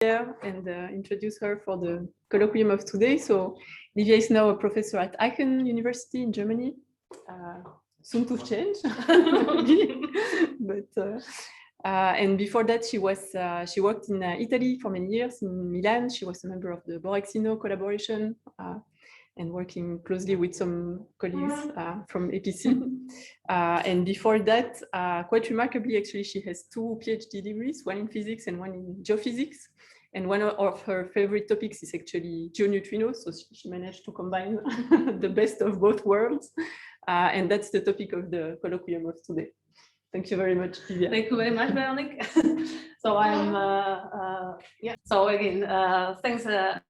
and introduce her for the colloquium of today. So Livia is now a professor at Aachen University in Germany. Soon to change, but and before that she worked in Italy for many years in Milan. She was a member of the Borexino collaboration and working closely with some colleagues from APC. And before that, quite remarkably, actually, she has 2 PhD degrees, one in physics and one in geophysics. And one of her favorite topics is actually geoneutrinos. So she managed to combine the best of both worlds. And that's the topic of the colloquium of today. Thank you very much, Livia. Thank you very much, Veronique. So I'm, So again, thanks a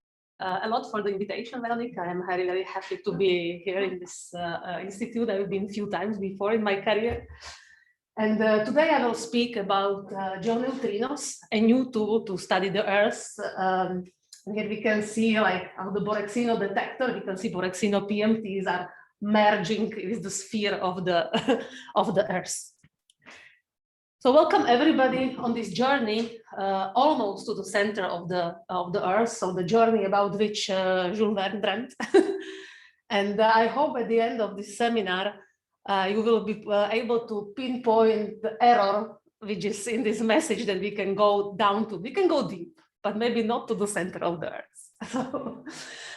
lot for the invitation, Veronique. I'm very, very happy to be here in this institute. I've been a few times before in my career. And today I will speak about geoneutrinos, a new tool to study the Earth. Here we can see like how the Borexino detector, we can see Borexino PMTs are merging with the sphere of the Earth. So welcome everybody on this journey, almost to the center of the Earth. So the journey about which Jules Verne dreamt. And I hope at the end of this seminar, you will be able to pinpoint the error which is in this message that we can go down to. We can go deep, but maybe not to the center of the Earth. So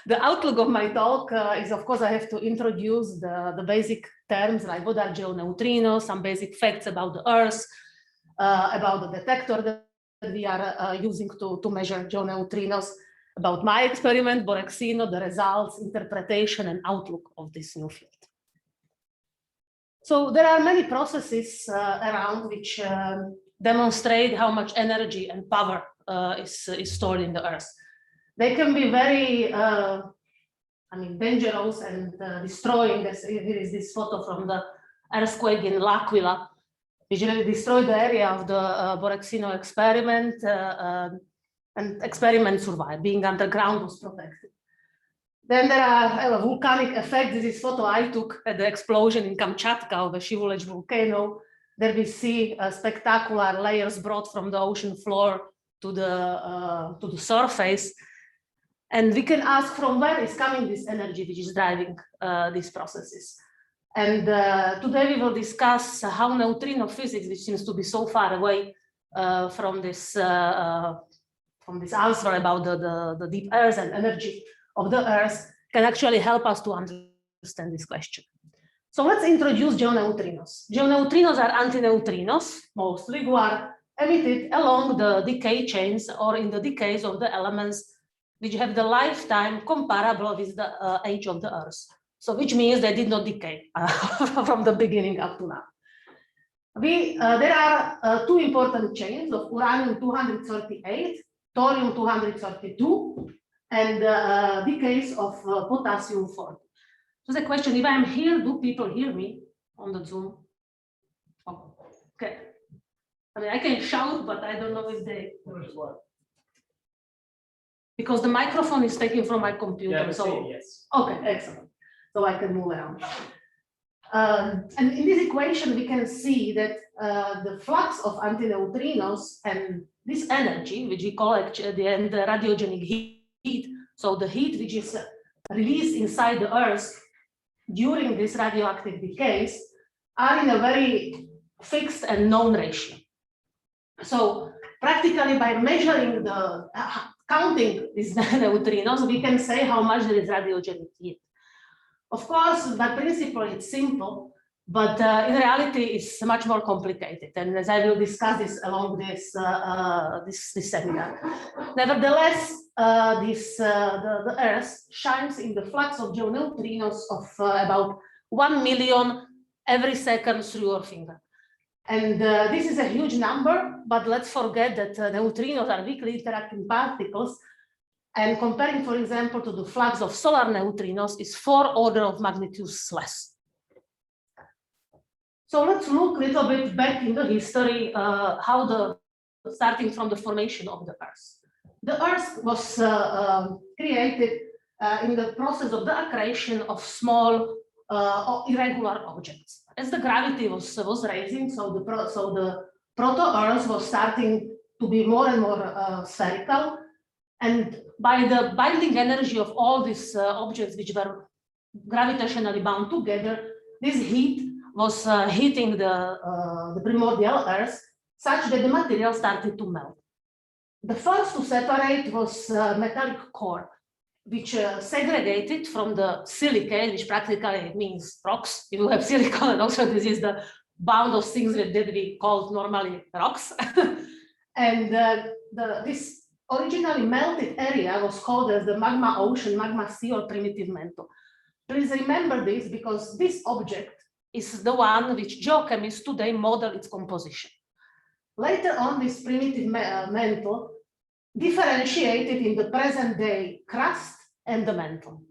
the outlook of my talk is, of course, I have to introduce the basic terms like what are geoneutrinos, some basic facts about the Earth, about the detector that we are using to measure geoneutrinos, about my experiment, Borexino, the results, interpretation, and outlook of this new field. So there are many processes around which demonstrate how much energy and power is stored in the Earth. They can be very, dangerous and destroying. Here is this photo from the earthquake in L'Aquila, which really destroyed the area of the Borexino experiment, and experiment survived. Being underground was protected. Then there are volcanic effects. This is photo I took at the explosion in Kamchatka of the Jülich volcano. There we see spectacular layers brought from the ocean floor to the surface. And we can ask from where is coming this energy which is driving these processes. And today we will discuss how neutrino physics, which seems to be so far away from this answer about the deep Earth and energy of the Earth, can actually help us to understand this question. So let's introduce geoneutrinos. Geoneutrinos are antineutrinos, mostly, who are emitted along the decay chains or in the decays of the elements which have the lifetime comparable with the age of the Earth. So which means they did not decay from the beginning up to now. There are 2 important chains of uranium-238, thorium-232, and decays of potassium-40. So the question, if I'm here, do people hear me on the Zoom? Oh, okay. I mean, I can shout, but I don't know if they work. Because the microphone is taken from my computer. Yeah, so yes. Okay, excellent. So I can move around. And in this equation, we can see that the flux of antineutrinos and this energy, which we call at the end the radiogenic heat, so the heat which is released inside the Earth during this radioactive decays, are in a very fixed and known ratio. So practically by measuring counting these neutrinos, we can say how much there is radiogenic heat. Of course, by principle, it's simple, but in reality, it's much more complicated. And as I will discuss this along this seminar. Nevertheless, the Earth shines in the flux of geoneutrinos of about 1 million every second through your finger. And this is a huge number, but let's forget that neutrinos are weakly interacting particles. And comparing, for example, to the flux of solar neutrinos is 4 orders of magnitude less. So let's look a little bit back in the history, starting from the formation of the Earth. The Earth was created in the process of the accretion of small irregular objects. As the gravity was rising, so the proto-Earth was starting to be more and more spherical. And by the binding energy of all these objects which were gravitationally bound together, this heat was heating the primordial Earth such that the material started to melt. The first to separate was metallic core, which segregated from the silicate, which practically means rocks. You have silicon, and also this is the bound of things that we call normally rocks. And this originally melted area was called as the magma ocean, magma sea, or primitive mantle. Please remember this because this object is the one which geochemists today model its composition. Later on, this primitive mantle differentiated in the present day crust and the mantle.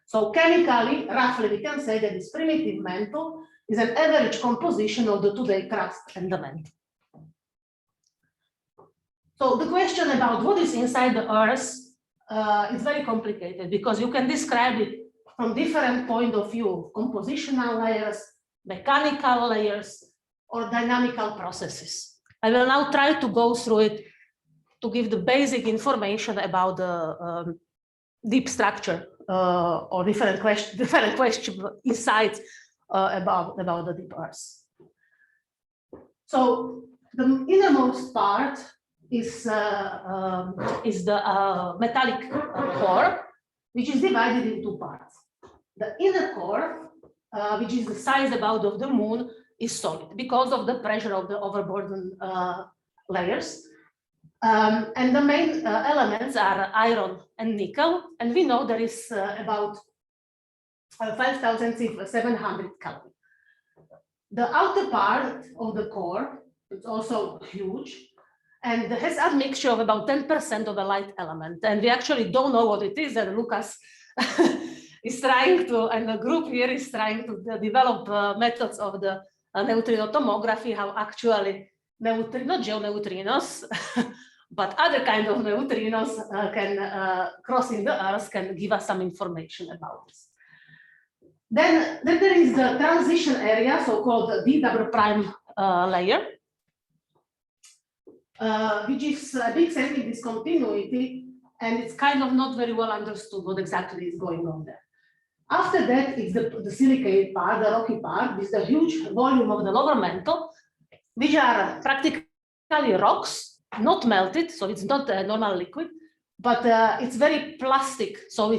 So chemically, roughly, we can say that this primitive mantle is an average composition of the today crust and the mantle. So the question about what is inside the Earth is very complicated because you can describe it from different point of view: compositional layers, mechanical layers, or dynamical processes. I will now try to go through it to give the basic information about the deep structure or different insights about the deep Earth. So the innermost part is the metallic core, which is divided in two parts. The inner core, which is the size about of the moon, is solid because of the pressure of the overburden layers. And the main elements are iron and nickel, and we know there is about 5,700 Kelvin. The outer part of the core is also huge, and has a mixture of about 10% of a light element. And we actually don't know what it is, and Lucas is trying to, and the group here is trying to develop methods of the neutrino tomography, how actually not geoneutrinos, but other kind of neutrinos crossing the Earth can give us some information about this. Then there is the transition area, so-called D double prime layer, which is a big semi-discontinuity, and it's kind of not very well understood what exactly is going on there. After that is the silicate part, the rocky part, with the huge volume of the lower mantle, which are practically rocks, not melted, so it's not a normal liquid, but it's very plastic. So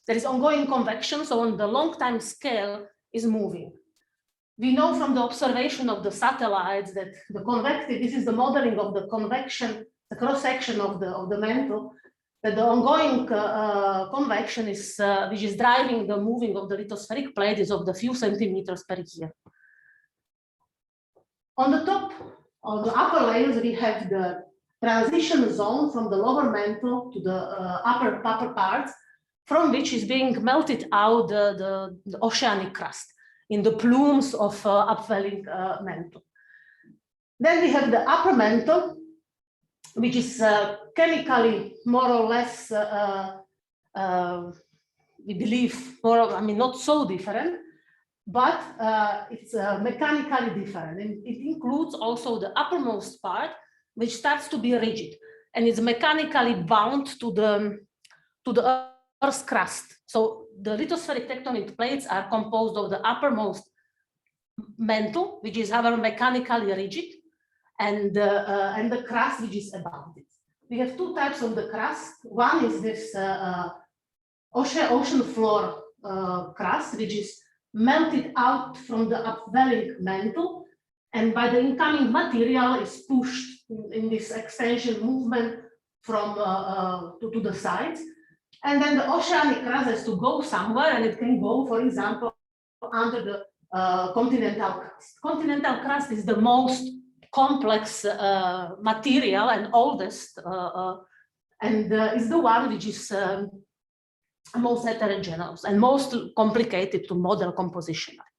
there is ongoing convection, so on the long time scale is moving. We know from the observation of the satellites that the convective, this is the modeling of the convection, the cross-section of the mantle, that the ongoing convection is, which is driving the moving of the lithospheric plate, is of the few centimeters per year. On the top, on the upper layers, we have the transition zone from the lower mantle to the upper parts, from which is being melted out the oceanic crust in the plumes of upwelling mantle. Then we have the upper mantle, which is chemically more or less, we believe, not so different, but it's mechanically different. And it includes also the uppermost part, which starts to be rigid and is mechanically bound to the Earth's crust. So the lithospheric tectonic plates are composed of the uppermost mantle, which is however mechanically rigid, and the crust which is above it. We have two types of the crust. One is this ocean floor crust, which is melted out from the upwelling mantle, and by the incoming material is pushed in this extension movement from to the sides. And then the oceanic crust has to go somewhere, and it can go, for example, under the continental crust. Continental crust is the most complex material and oldest, and is the one which is most heterogeneous and most complicated to model compositionally.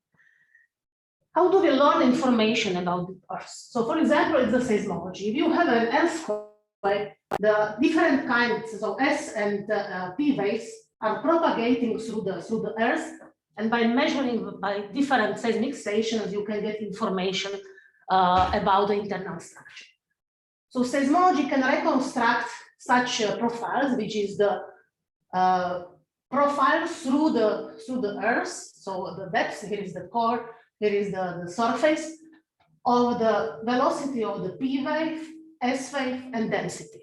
How do we learn information about the Earth? So, for example, it's the seismology. If you have an earthquake, the different kinds of S and P waves are propagating through the Earth, and by measuring by different seismic stations, you can get information about the internal structure. So seismology can reconstruct such profiles, which is the profile through the earth. So the depth, here is the core, here is the surface of the velocity of the P wave, S wave, and density.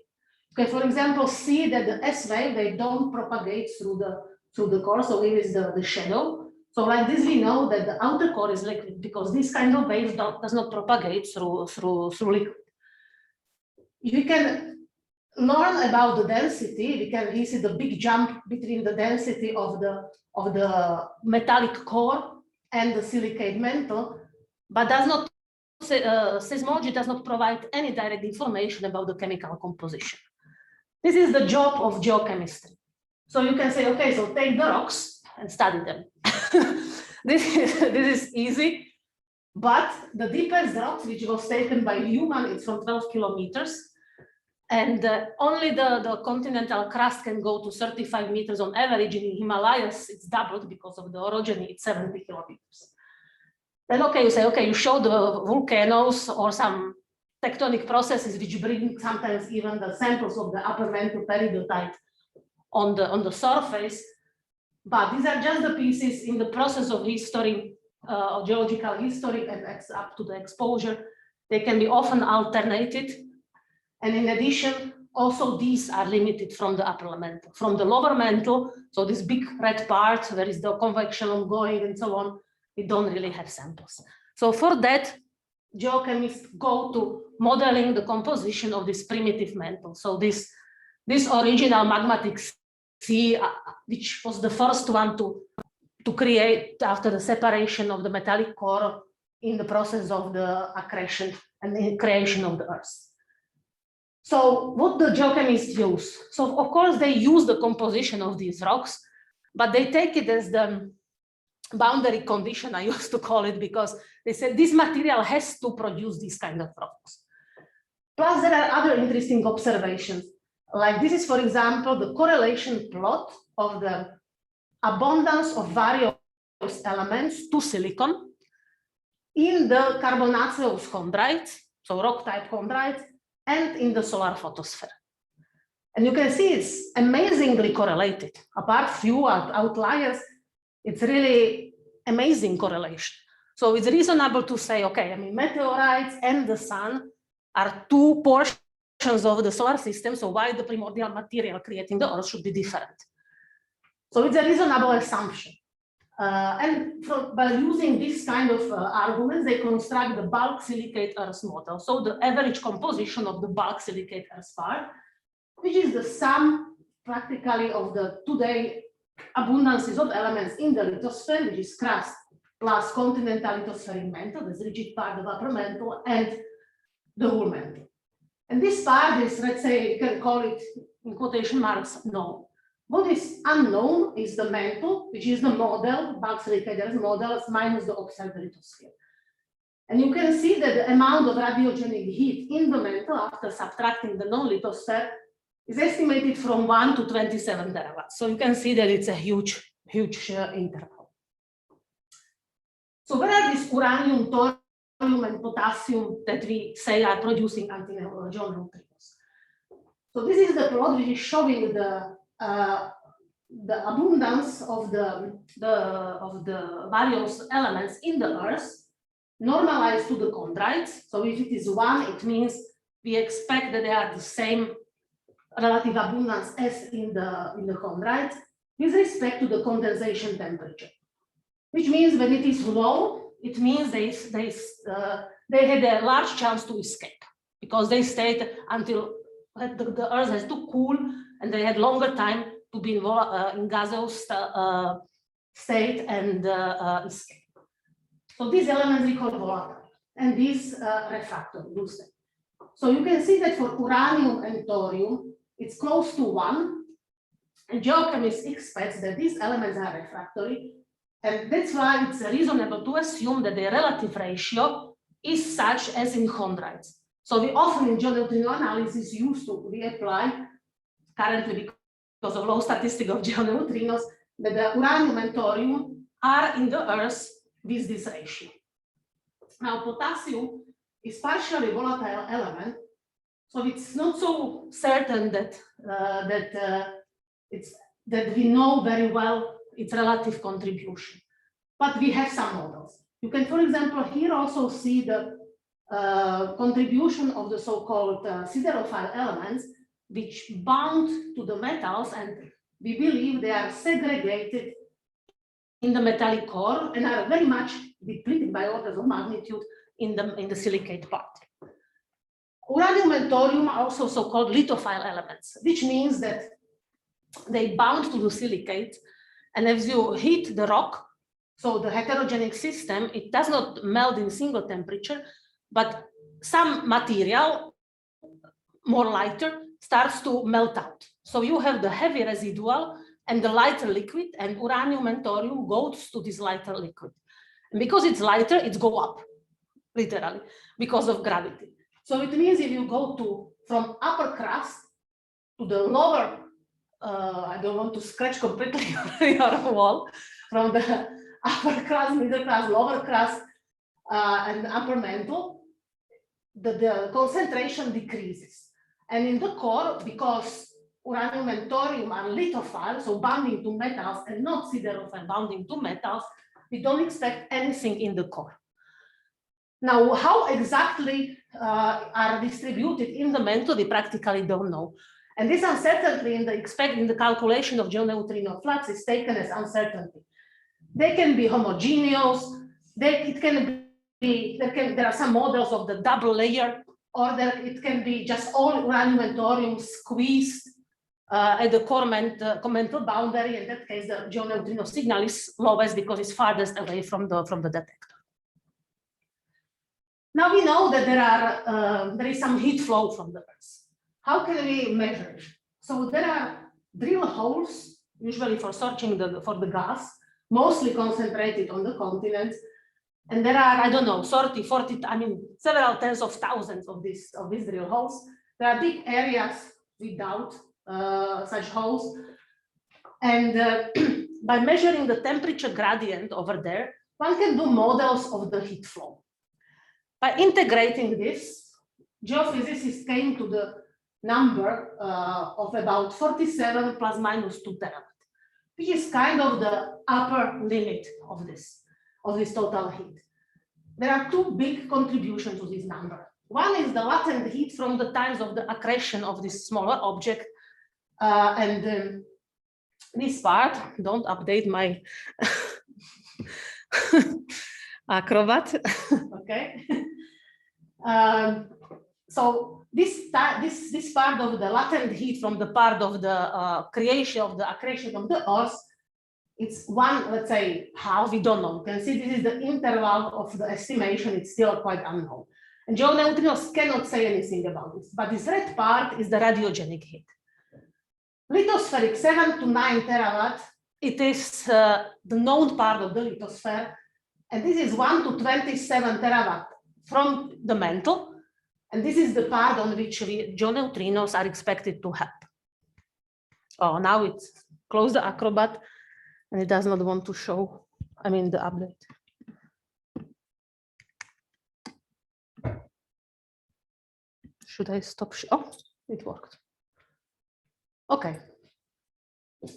Okay, for example, see that the S wave, they don't propagate through the core, so here is the shadow. So like this, we know that the outer core is liquid because this kind of wave does not propagate through liquid. You can learn about the density. We see the big jump between the density of the metallic core and the silicate mantle, but seismology does not provide any direct information about the chemical composition. This is the job of geochemistry. So you can say, okay, so take the rocks and study them. This is easy, but the deepest rocks, which was taken by human, it's from 12 kilometers. And only the continental crust can go to 35 meters on average. In Himalayas, it's doubled because of the orogeny, it's 70 kilometers. Then, okay, you say, okay, you show the volcanoes or some tectonic processes which bring sometimes even the samples of the upper mantle peridotite on the surface. But these are just the pieces in the process of history, geological history, and up to the exposure. They can be often alternated. And in addition, also these are limited from the upper mantle. From the lower mantle, so this big red part, where is the convection ongoing and so on, we don't really have samples. So for that, geochemists go to modeling the composition of this primitive mantle. So this original magmatic sea, which was the first one to create after the separation of the metallic core in the process of the accretion and the creation of the earth. So what the geochemists use? So of course they use the composition of these rocks, but they take it as the boundary condition, I used to call it, because they said this material has to produce these kind of rocks. Plus there are other interesting observations. Like this is, for example, the correlation plot of the abundance of various elements to silicon in the carbonaceous chondrites, so rock type chondrites, and in the solar photosphere. And you can see it's amazingly correlated. Apart few outliers, it's really amazing correlation. So it's reasonable to say, okay, I mean, meteorites and the sun are two portions of the solar system, so why the primordial material creating the Earth should be different? So it's a reasonable assumption. By using this kind of arguments, they construct the bulk silicate Earth model. So the average composition of the bulk silicate Earth part, which is the sum practically of the today abundances of elements in the lithosphere, which is crust plus continental lithospheric mantle, this rigid part of upper mantle, and the whole mantle. And this part is, let's say, you can call it in quotation marks, known. What is unknown is the mantle, which is the model, bulk silicate Earth models minus the observed lithosphere. And you can see that the amount of radiogenic heat in the mantle after subtracting the non-lithosphere is estimated from 1 to 27 terawatts. So you can see that it's a huge interval. So where are these uranium, thorium, and potassium that we say are producing geoneutrinos? So this is the plot which is showing the abundance of the various elements in the Earth normalized to the chondrites. So if it is 1, it means we expect that they are the same relative abundance as in the chondrites with respect to the condensation temperature, which means when it is low, it means they had a large chance to escape because they stayed until the Earth has to cool, and they had longer time to be in gaseous state and escape. So these elements we call volatile, and these refractory, lose them. So you can see that for uranium and thorium, it's close to 1, and geochemists expect that these elements are refractory, and that's why it's reasonable to assume that the relative ratio is such as in chondrites. So we often in geoneutrino analysis we apply currently because of low statistic of geoneutrinos that the uranium and thorium are in the Earth with this ratio. Now potassium is partially volatile element. So it's not so certain that that we know very well its relative contribution, but we have some models. You can, for example, here also see the contribution of the so-called siderophile elements, which bound to the metals, and we believe they are segregated in the metallic core and are very much depleted by orders of magnitude in the silicate part. Uranium and thorium are also so-called lithophile elements, which means that they bound to the silicate, and as you heat the rock, so the heterogenic system, it does not melt in single temperature, but some material, more lighter, starts to melt out. So you have the heavy residual and the lighter liquid, and uranium and thorium goes to this lighter liquid. And because it's lighter, it's go up, literally, because of gravity. So it means if you go from upper crust to the lower, I don't want to scratch completely your wall, from the upper crust, middle crust, lower crust, and upper mantle, the concentration decreases. And in the core, because uranium and thorium are lithophile, so bonding to metals, and not siderophile bonding to metals, we don't expect anything in the core. Now, how exactly are distributed in the mantle, we practically don't know. And this uncertainty in the calculation of geoneutrino flux is taken as uncertainty. They can be homogeneous, there are some models of the double layer, or it can be just all uranium and thorium squeezed at the core mantle boundary. In that case, the geoneutrino signal is lowest because it's farthest away from the detector. Now we know that there is some heat flow from the Earth. How can we measure it? So there are drill holes, usually for searching for the gas, mostly concentrated on the continents. And there are, I don't know, 30, 40, I mean, several tens of thousands of these drill holes. There are big areas without such holes. And by measuring the temperature gradient over there, one can do models of the heat flow. By integrating this, geophysicists came to the number of about 47 plus minus 2 terawatt, which is kind of the upper limit of this total heat. There are two big contributions to this number. One is the latent heat from the times of the accretion of this smaller object. This part, don't update my Acrobat. Okay. So this part of the latent heat from the part of the accretion of the Earth, it's one, let's say, half, we don't know. You can see this is the interval of the estimation, it's still quite unknown. And geoneutrinos cannot say anything about this, but this red part is the radiogenic heat. Lithospheric 7 to 9 terawatt, it is the known part of the lithosphere, and this is 1 to 27 terawatt from the mantle, and this is the part on which geoneutrinos are expected to happen. Oh, now it's closed the Acrobat, and it does not want to show, I mean, the update. Should I stop? Oh, it worked. Okay.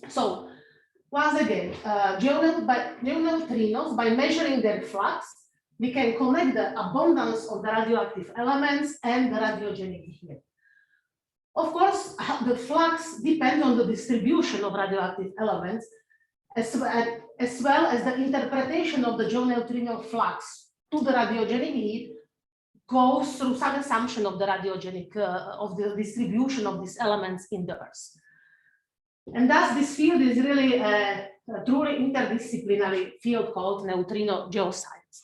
So once again, geoneutrinos, by measuring their flux, we can connect the abundance of the radioactive elements and the radiogenic heat. Of course, the flux depends on the distribution of radioactive elements, as well as the interpretation of the geoneutrino flux to the radiogenic heat goes through some assumption of the radiogenic, of the distribution of these elements in the Earth. And thus this field is really a truly interdisciplinary field called neutrino geoscience.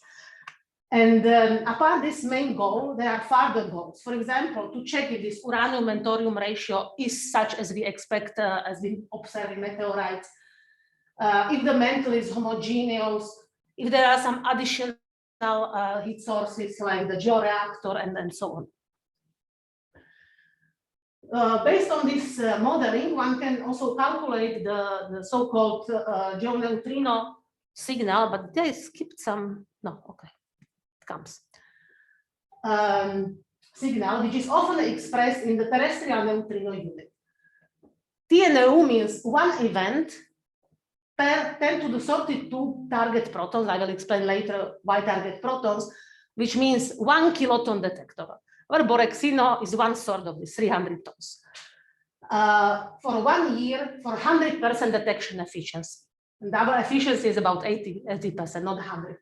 And apart this main goal, there are further goals. For example, to check if this uranium and thorium ratio is such as we expect, as we observe in meteorites, if the mantle is homogeneous, if there are some additional heat sources like the georeactor and so on. Based on this modeling, one can also calculate the so-called geoneutrino signal, but they skipped some, no, okay, it comes. signal, which is often expressed in the terrestrial neutrino unit. TNU means one event per 10 to the 32 target protons. I will explain later why target protons, which means 1 kiloton detector, where Borexino is 1/3 of this, 300 tons. For 1 year, for 100% detection efficiency. And our efficiency is about 80%, not 100.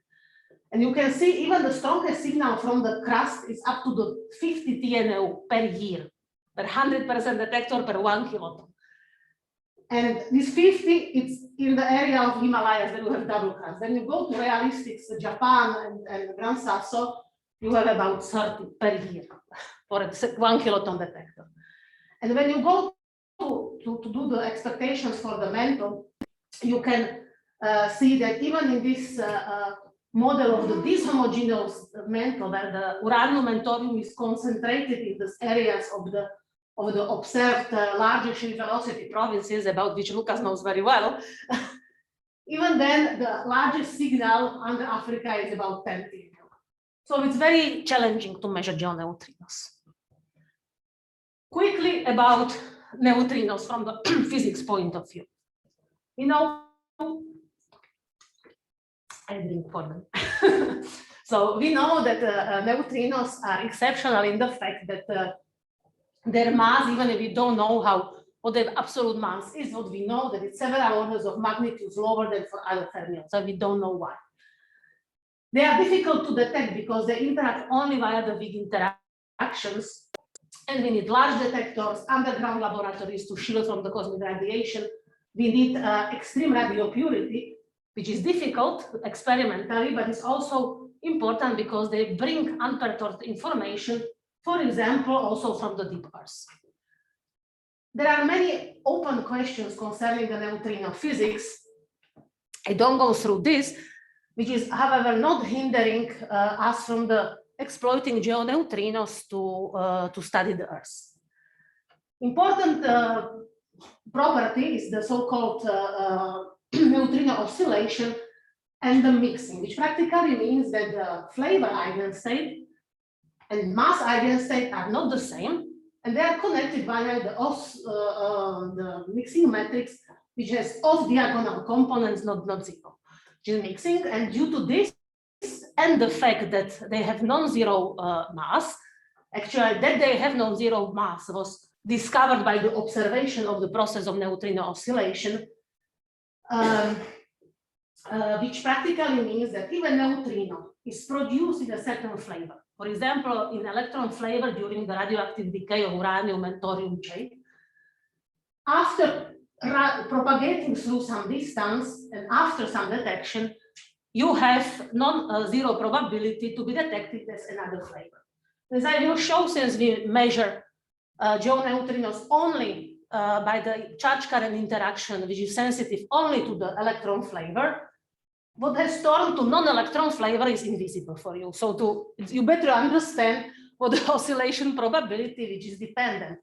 And you can see even the strongest signal from the crust is up to the 50 TNU per year, per 100% detector per 1 kiloton. And this 50, it's in the area of Himalayas where you have double crust. Then you go to realistics, Japan and Gran Sasso, you have about 30 per year for a 1 kiloton detector. And when you go to do the expectations for the mantle, you can see that even in this model of the dishomogeneous mantle, where the uranium and thorium is concentrated in these areas of the observed larger shear velocity provinces, about which Lucas knows very well, even then the largest signal under Africa is about 10 TNU. So it's very challenging to measure geoneutrinos. Quickly about neutrinos from the physics point of view. You know, I drink for them. So we know that neutrinos are exceptional in the fact that their mass, even if we don't know what their absolute mass is, what we know that it's several orders of magnitudes lower than for other fermions, so we don't know why. They are difficult to detect because they interact only via the big interactions, and we need large detectors, underground laboratories to shield from the cosmic radiation. We need extreme radio purity, which is difficult experimentally, but it's also important because they bring unperturbed information, for example, also from the deep Earth. There are many open questions concerning the neutrino physics. I don't go through this, which is, however, not hindering us from exploiting geoneutrinos to study the Earth. Important property is the so-called neutrino oscillation and the mixing, which practically means that the flavor eigenstate and mass eigenstate are not the same, and they are connected via the mixing matrix, which has off-diagonal components, not zero, which is mixing. And due to this and the fact that they have non-zero mass, actually that they have non-zero mass was discovered by the observation of the process of neutrino oscillation, which practically means that even neutrino is produced in a certain flavor. For example, in electron flavor during the radioactive decay of uranium and thorium J. After propagating through some distance and after some detection, you have non-zero probability to be detected as another flavor. As I will show, since we measure geoneutrinos only by the charge current interaction, which is sensitive only to the electron flavor, what has turned to non-electron flavor is invisible for you. So you better understand what the oscillation probability, which is dependent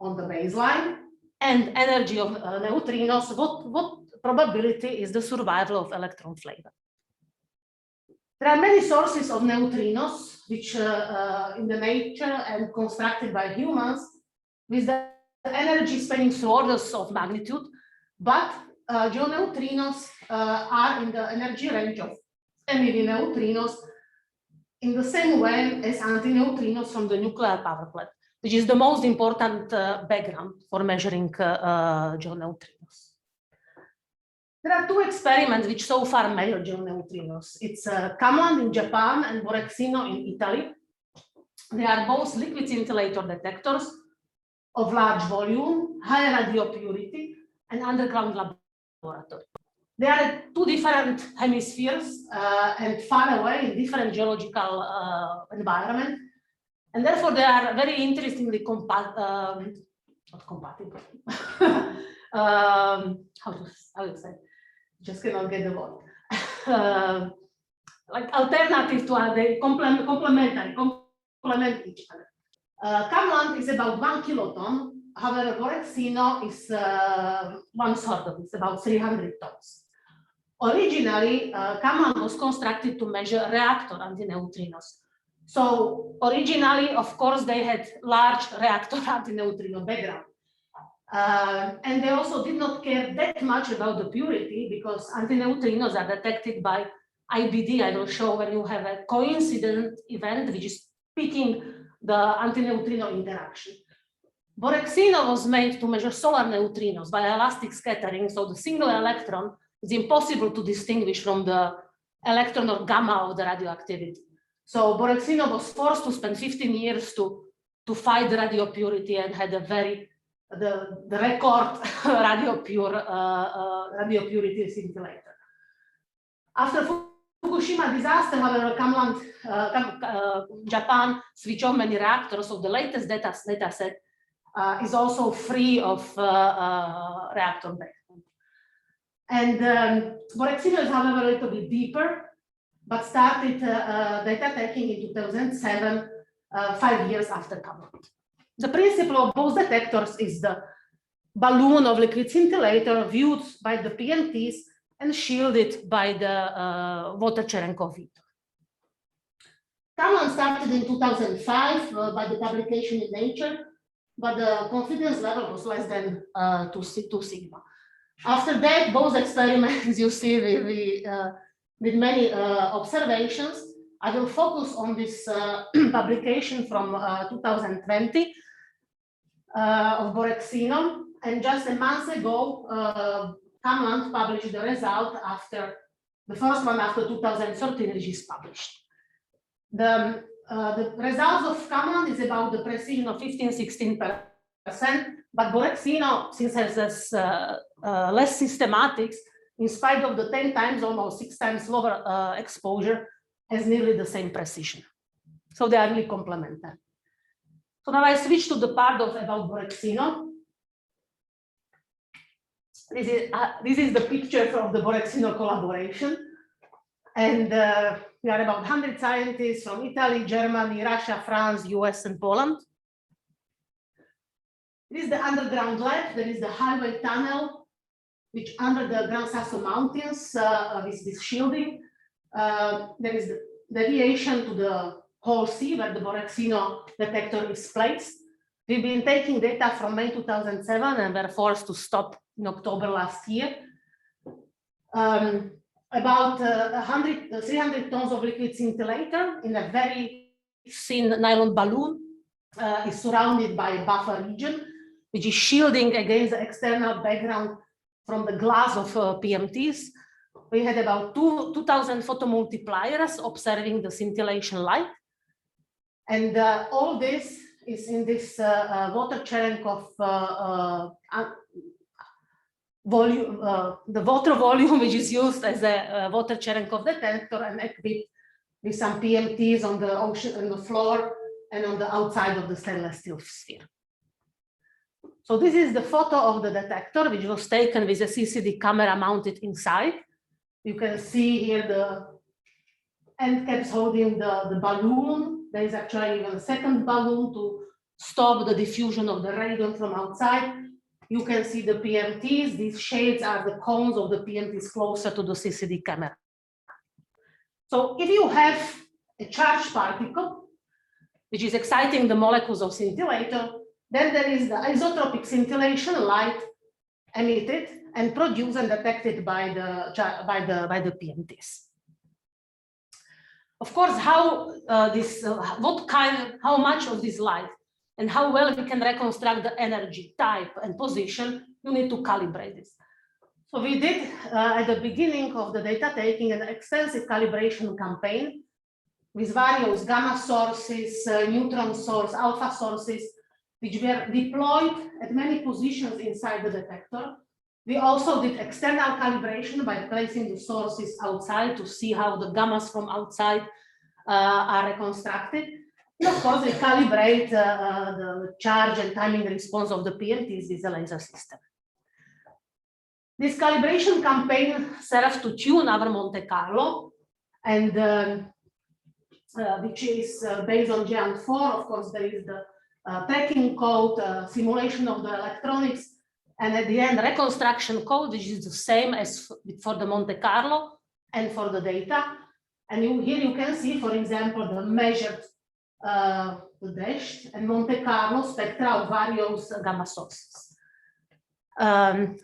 on the baseline and energy of neutrinos, what probability is the survival of electron flavor. There are many sources of neutrinos, which in the nature and constructed by humans, with the energy spanning through orders of magnitude, but geoneutrinos are in the energy range of MeV neutrinos in the same way as antineutrinos from the nuclear power plant, which is the most important background for measuring geoneutrinos. There are two experiments which so far measure geoneutrinos. It's KamLAND in Japan and Borexino in Italy. They are both liquid scintillator detectors of large volume, high radio purity, and underground laboratory. They are at two different hemispheres and far away in different geological environment, and therefore they are very interestingly not compatible. How to say? Just cannot get the word. Like alternative to they complement each other. KamLAND is about 1 kiloton. However, Borexino is 1/3 of it, it's about 300 tons. Originally, KamLAND was constructed to measure reactor antineutrinos, So originally, of course, they had large reactor antineutrino background. And they also did not care that much about the purity because antineutrinos are detected by IBD. I will show when you have a coincident event, which is picking the antineutrino interaction. Borexino was made to measure solar neutrinos by elastic scattering. So the single electron is impossible to distinguish from the electron or gamma of the radioactivity. So Borexino was forced to spend 15 years to fight the radio purity and had a the record radio purity scintillator. After Fukushima disaster, however, KamLAND, Japan switched off many reactors, so the latest data set is also free of reactor background. And Borexino is, however, a little bit deeper, but started data taking in 2007, 5 years after KamLAND. The principle of both detectors is the balloon of liquid scintillator viewed by the PMTs and shielded by the water Cherenkov heater. KamLAND started in 2005 by the publication in Nature, but the confidence level was less than 2 sigma. After that, both experiments you see with many observations. I will focus on this publication from 2020 of Borexino, and just a month ago, KamLAND published the result after the first one after 2013, which is published. The results of KamLAND is about the precision of 15–16%, but Borexino, since it has less systematics, in spite of the 10 times, almost 6 times lower exposure, has nearly the same precision. So they are really complementary. So now I switch to the part about Borexino. This is the picture of the Borexino collaboration. And we are about 100 scientists from Italy, Germany, Russia, France, US, and Poland. This is the underground lab. There is the highway tunnel, which under the Gran Sasso Mountains with this shielding. There is the deviation to the whole sea where the Borexino detector is placed. We've been taking data from May 2007 and were forced to stop in October last year. About 300 tons of liquid scintillator in a very thin nylon balloon is surrounded by a buffer region, which is shielding against the external background from the glass of PMTs. We had about 2,000 photomultipliers observing the scintillation light. And all this is in this water Cherenkov volume, the water volume, which is used as a water Cherenkov detector and equipped with some PMTs on the ocean, on the floor, and on the outside of the stainless steel sphere. So this is the photo of the detector, which was taken with a CCD camera mounted inside. You can see here the end caps holding the balloon. There is actually even a second balloon to stop the diffusion of the radon from outside. You can see the PMTs. These shades are the cones of the PMTs closer to the CCD camera. So if you have a charged particle, which is exciting the molecules of scintillator, then there is the isotropic scintillation light emitted and produced and detected by the PMTs. Of course, how much of this light and how well we can reconstruct the energy, type, and position, you need to calibrate this. So we did at the beginning of the data taking an extensive calibration campaign with various gamma sources, neutron source, alpha sources, which were deployed at many positions inside the detector. We also did external calibration by placing the sources outside to see how the gammas from outside are reconstructed. And of course, we calibrate the charge and timing response of the PMTs with the laser system. This calibration campaign serves to tune our Monte Carlo, and which is based on Geant4. Of course, there is the tracking code, simulation of the electronics, and at the end, reconstruction code, which is the same as for the Monte Carlo and for the data. And here you can see, for example, the measured the dashed, and Monte Carlo spectra of various gamma sources.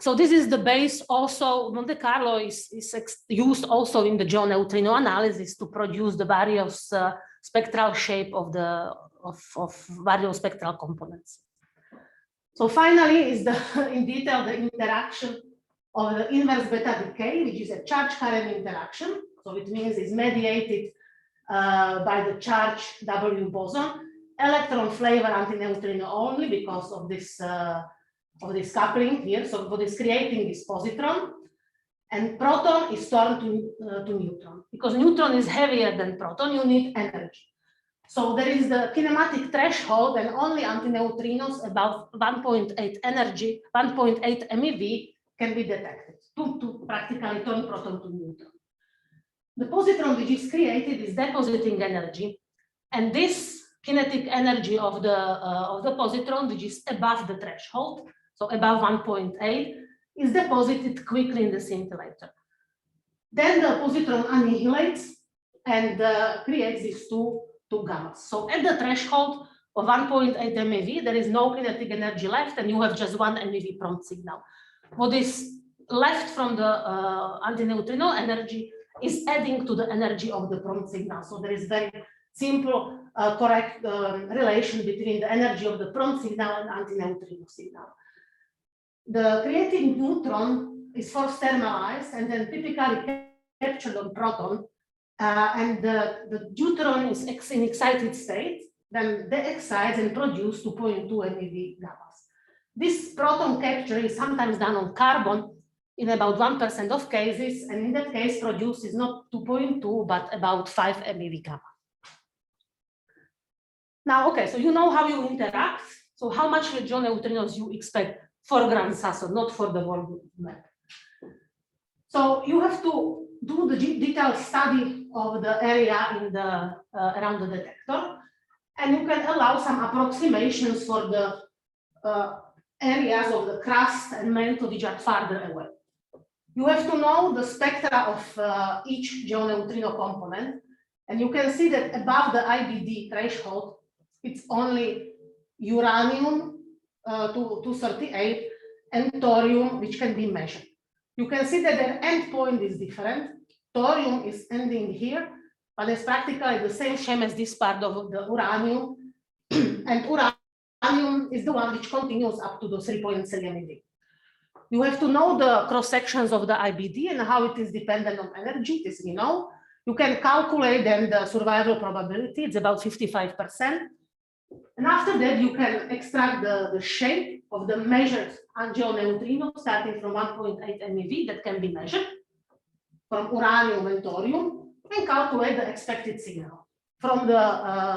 So this is the base. Also, Monte Carlo is used also in the geoneutrino analysis to produce the various spectral shape of the various spectral components. So finally is in detail the interaction of the inverse beta decay, which is a charge current interaction. So it means it's mediated by the charge W boson, electron flavor antineutrino only because of this coupling here. So what is creating this positron, and proton is turned to neutron. Because neutron is heavier than proton, you need energy. So there is the kinematic threshold, and only antineutrinos about 1.8 energy, 1.8 MeV can be detected to practically turn proton to neutron. The positron which is created is depositing energy, and this kinetic energy of the positron, which is above the threshold, so above 1.8, is deposited quickly in the scintillator. Then the positron annihilates and creates these two gammas. So at the threshold of 1.8 MeV, there is no kinetic energy left, and you have just 1 MeV prompt signal. What is left from the antineutrino energy is adding to the energy of the prompt signal. So there is very simple, correct relation between the energy of the prompt signal and antineutrino signal. The creating neutron is first thermalized and then typically captured on proton, and the neutron is in excited state, then they excite and produce 2.2 MeV gammas. This proton capture is sometimes done on carbon in about 1% of cases, and in that case produces not 2.2 but about 5 MeV gamma. Now, okay, so you know how you interact. So how much geoneutrinos you expect for Grand Sasso, not for the world map. So you have to do the detailed study of the area in the around the detector, and you can allow some approximations for the areas of the crust and mantle which are farther away. You have to know the spectra of each geoneutrino component, and you can see that above the IBD threshold, it's only uranium 238 and thorium which can be measured. You can see that their endpoint is different. Thorium is ending here, but it's practically the same shape as this part of the uranium, and uranium is the one which continues up to the 3.3 MeV. You have to know the cross sections of the IBD and how it is dependent on energy. This we know. You can calculate then the survival probability. It's about 55%. And after that, you can extract the shape of the measured geoneutrino starting from 1.8 MeV that can be measured from uranium and thorium, and calculate the expected signal from the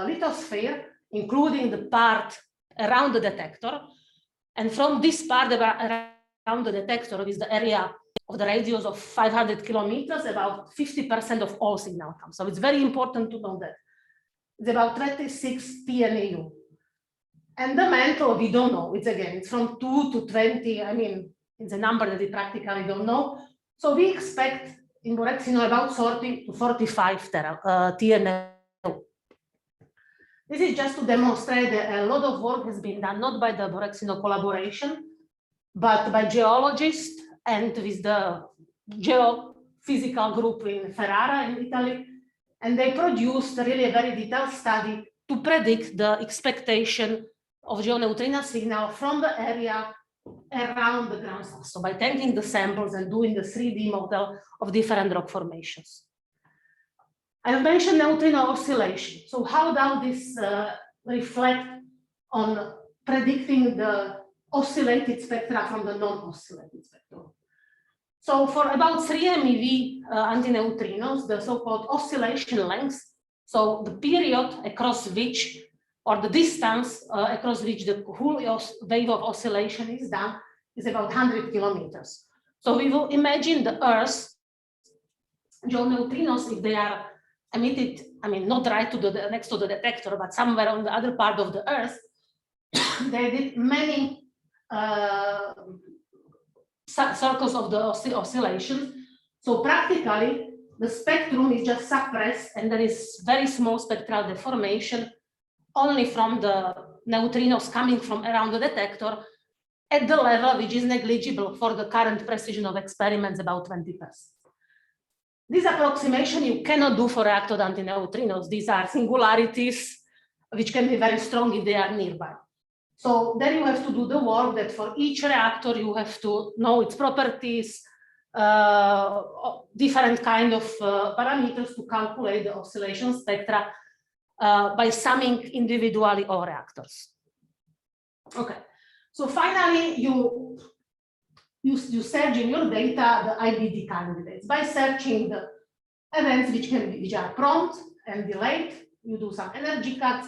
lithosphere, including the part around the detector. And from this part around the detector is the area of the radius of 500 kilometers, about 50% of all signal comes. So it's very important to know that. It's about 36 TNAU. And the mantle, we don't know. It's from 2 to 20. I mean, it's a number that we practically don't know. So we expect in Borexino about 30 to 45 TNAU. This is just to demonstrate that a lot of work has been done, not by the Borexino collaboration, but by geologists and with the geophysical group in Ferrara in Italy. And they produced really a very detailed study to predict the expectation of geoneutrino signal from the area around the Grand Sasso. So by taking the samples and doing the 3D model of different rock formations. I have mentioned neutrino oscillation. So how does this reflect on predicting the oscillated spectra from the non-oscillated spectrum? So for about 3 MeV antineutrinos, the so-called oscillation length, so the period across which, or the distance across which the whole wave of oscillation is done, is about 100 kilometers. So we will imagine the Earth, geoneutrinos, if they are emitted, I mean, not right to the next to the detector, but somewhere on the other part of the Earth, they did many circles of the oscillations. So practically, the spectrum is just suppressed, and there is very small spectral deformation only from the neutrinos coming from around the detector at the level which is negligible for the current precision of experiments, about 20%. This approximation you cannot do for reactor antineutrinos. These are singularities which can be very strong if they are nearby. So then you have to do the work that for each reactor you have to know its properties, different kind of parameters to calculate the oscillation spectra by summing individually all reactors. Okay, so finally you search in your data the IBD candidates by searching the events which are prompt and delayed. You do some energy cuts.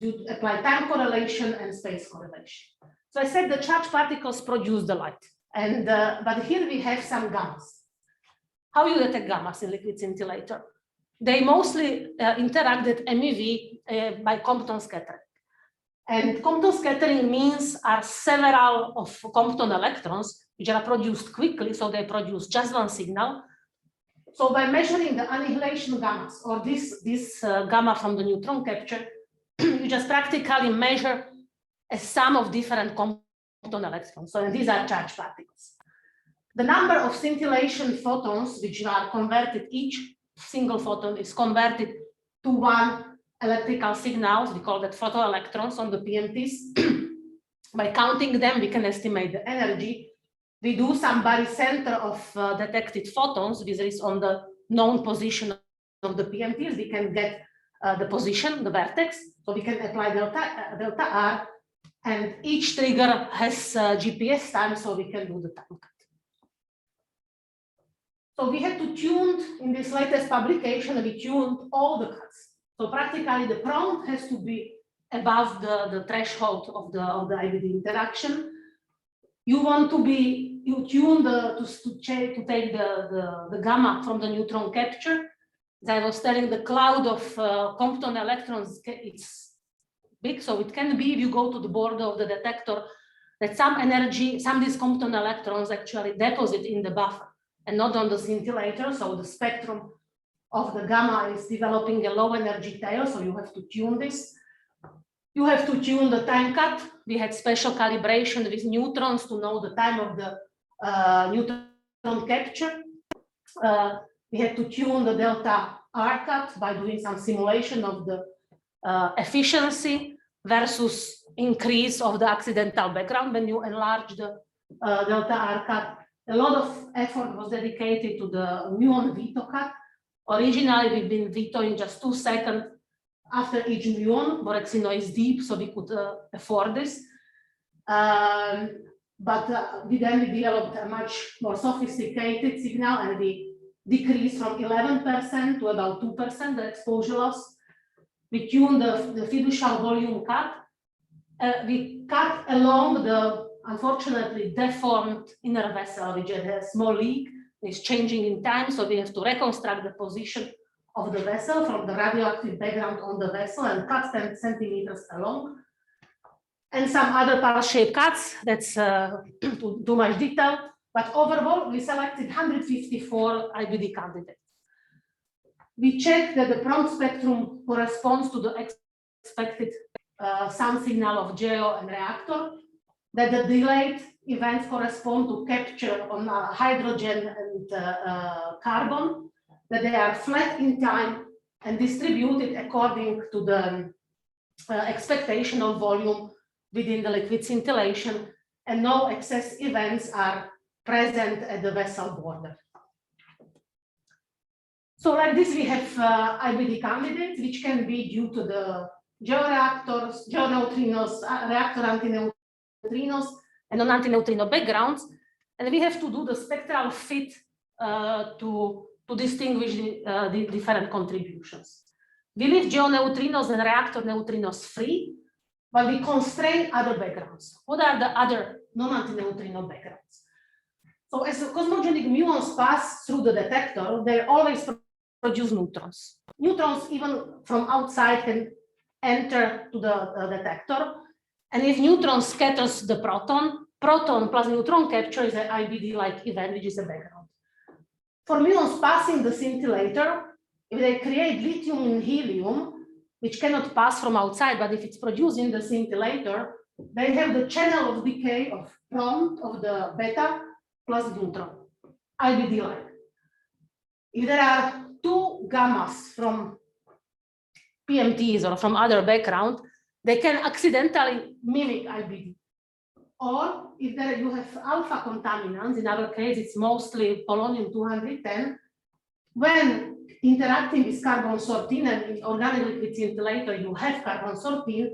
You apply time correlation and space correlation. So I said the charged particles produce the light, and but here we have some gammas. How you detect gammas in liquid scintillator? They mostly interact with MEV by Compton scattering. And Compton scattering means are several of Compton electrons which are produced quickly, so they produce just one signal. So by measuring the annihilation gammas, or this gamma from the neutron capture, you just practically measure a sum of different Compton electrons. So these are charged particles. The number of scintillation photons which are converted, each single photon is converted to one electrical signals. We call that photoelectrons on the PMTs. By counting them, we can estimate the energy. We do some barycenter of detected photons, which is on the known position of the PMTs. We can get the position, the vertex, so we can apply delta R, and each trigger has GPS time, so we can do the time cut. So we had to tune, in this latest publication, we tuned all the cuts. So practically the prompt has to be above the threshold of the IBD interaction. You want to be, you tune to take the gamma from the neutron capture. As I was telling, the cloud of Compton electrons, it's big, so it can be, if you go to the border of the detector, that some energy, some of these Compton electrons actually deposit in the buffer and not on the scintillator. So the spectrum of the gamma is developing a low energy tail, so you have to tune this. You have to tune the time cut. We had special calibration with neutrons to know the time of the neutron capture. We had to tune the delta R cut by doing some simulation of the efficiency versus increase of the accidental background when you enlarge the delta R cut. A lot of effort was dedicated to the muon veto cut. Originally, we've been vetoing just 2 seconds after each muon. Borexino is deep, so we could afford this. But we developed a much more sophisticated signal, and we decreased from 11% to about 2% the exposure loss. We tuned the fiducial volume cut. We cut along the unfortunately deformed inner vessel, which has a small leak. It's changing in time, so we have to reconstruct the position of the vessel from the radioactive background on the vessel and cut 10 centimeters along. And some other pulse-shaped cuts, that's too much detail. But overall, we selected 154 IBD candidates. We checked that the prompt spectrum corresponds to the expected sound signal of geo and reactor, that the delayed events correspond to capture on hydrogen and carbon, that they are flat in time and distributed according to the expectation of volume within the liquid scintillation, and no excess events are present at the vessel border. So like this, we have IBD candidates, which can be due to the georeactors, geoneutrinos, reactor antineutrinos, and non-antineutrino backgrounds. And we have to do the spectral fit to distinguish the different contributions. We leave geoneutrinos and reactor neutrinos free, but we constrain other backgrounds. What are the other non-antineutrino backgrounds? So as the cosmogenic muons pass through the detector, they always produce neutrons. Neutrons, even from outside, can enter to the detector. And if neutron scatters the proton, proton plus neutron capture is an IBD-like event, which is a background. For muons passing the scintillator, if they create lithium and helium, which cannot pass from outside, but if it's produced in the scintillator, they have the channel of decay of prompt of the beta plus neutron, IBD-like. If there are two gammas from PMTs or from other background, they can accidentally mimic IBD. Or if there you have alpha contaminants, in our case, it's mostly polonium-210, when interacting with carbon-14 and in organic liquid scintillator, you have carbon-14,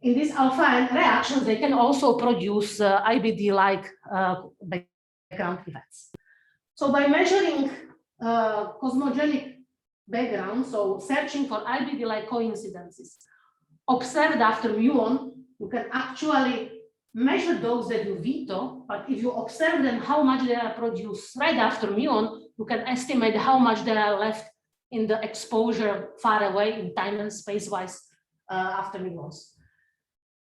in these alpha N reactions, they can also produce IBD-like background events. So by measuring cosmogenic background, so searching for IBD-like coincidences observed after muon, you can actually measure those that you veto, but if you observe them, how much they are produced right after muon, you can estimate how much they are left in the exposure far away in time and space-wise after muons.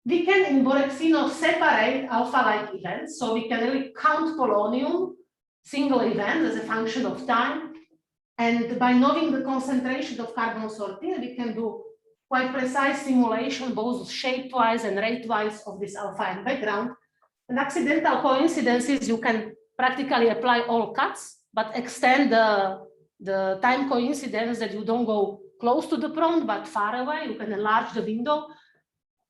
We can, in Borexino, separate alpha-like events, so we can really count polonium, single events as a function of time, and by knowing the concentration of carbon-14, we can do quite precise simulation, both shape-wise and rate-wise of this alpha N background. And accidental coincidences, you can practically apply all cuts, but extend the time coincidence that you don't go close to the prompt, but far away. You can enlarge the window,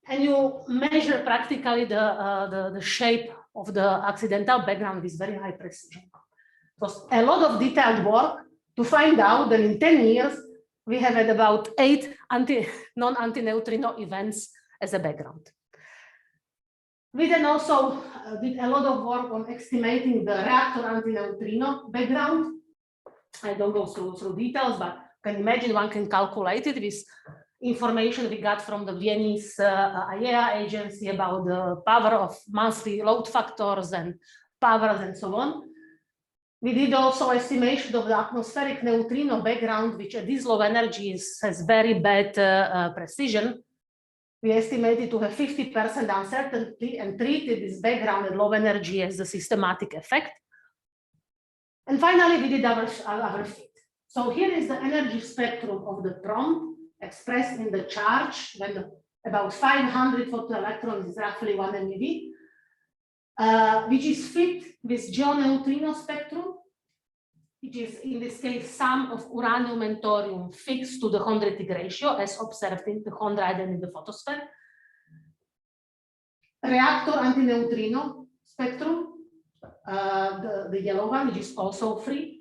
and you measure practically the shape of the accidental background with very high precision. It was a lot of detailed work to find out that in 10 years, we have had about 8 non-antineutrino events as a background. We then also did a lot of work on estimating the reactor antineutrino background. I don't go through details, but you can imagine one can calculate it with information we got from the Viennese IAEA agency about the power of monthly load factors and powers and so on. We did also estimation of the atmospheric neutrino background, which at these low energies has very bad precision. We estimated to have 50% uncertainty and treated this background at low energy as a systematic effect. And finally, we did our fit. So here is the energy spectrum of the prompt expressed in the charge when about 500 photoelectrons is roughly 1 MeV. Which is fit with geoneutrino spectrum, which is in this case sum of uranium and thorium fixed to the chondritic ratio as observed in the chondrite and in the photosphere. Reactor antineutrino spectrum, the yellow one, which is also free,